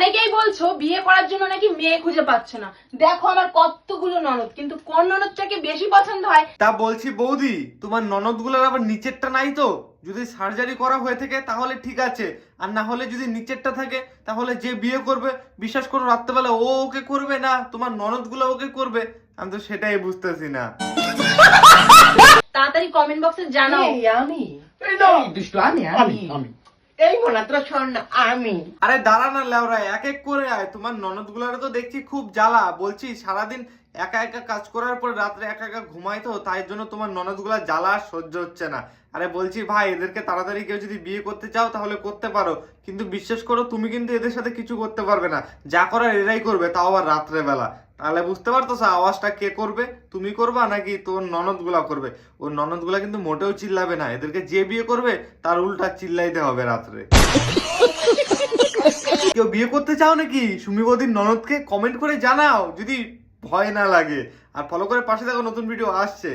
অনেকেই বলছো বিয়ে করার জন্য নাকি মেয়ে খুঁজে পাচ্ছ না। দেখো আমার কতগুলো ননদ, কিন্তু কোন ননদটাকে বেশি পছন্দ হয়? তা বলছি বৌদি, তোমার ননদগুলোর আবার নিচেরটা নাই তো? যদি সার্জারি করা হয়ে থাকে তাহলে ঠিক আছে, আর না হলে যদি নিচেরটা থাকে তাহলে যে বিয়ে করবে, বিশ্বাস করো রাত্রেবেলা ও ওকে করবে না তোমার ননদগুলো ওকে করবে? আমি তো সেটাই বুঝতেছি না। তাড়াতাড়ি কমেন্ট বক্সে জানাও। আমি দুষ্টু আমি এই মনা তোরা শোন না আমি। আরে দাঁড়া না লেওরা, এক এক করে আয়। তোমার ননদগুলার তো দেখছি খুব জ্বালা। বলছি সারাদিন একা একা কাজ করার পর রাত্রে একা একা ঘুমাই তো, তাই জন্য তোমার ননদগুলা জ্বালা আর সহ্য হচ্ছে না। আরে বলছি ভাই, এদেরকে তাড়াতাড়ি কেউ যদি বিয়ে করতে চাও তাহলে করতে পারো, কিন্তু বিশ্বাস করো তুমি কিন্তু এদের সাথে কিছু করতে পারবে না। যা করার এরাই করবে, তাও আবার রাত্রে বেলা। তাহলে বুঝতে পারতো আওয়াজটা কে করবে? তুমি করবা নাকি তোর ননদগুলা করবে? ওর ননদগুলা কিন্তু মোটেও চিল্লাবে না, এদেরকে যে বিয়ে করবে তার উল্টা চিল্লাইতে হবে রাত্রে। কেউ বিয়ে করতে চাও নাকি সুমি বৌদির ননদকে? কমেন্ট করে জানাও যদি ভয় না লাগে, আর ফলো করে পাশে থাকো, নতুন ভিডিও আসছে।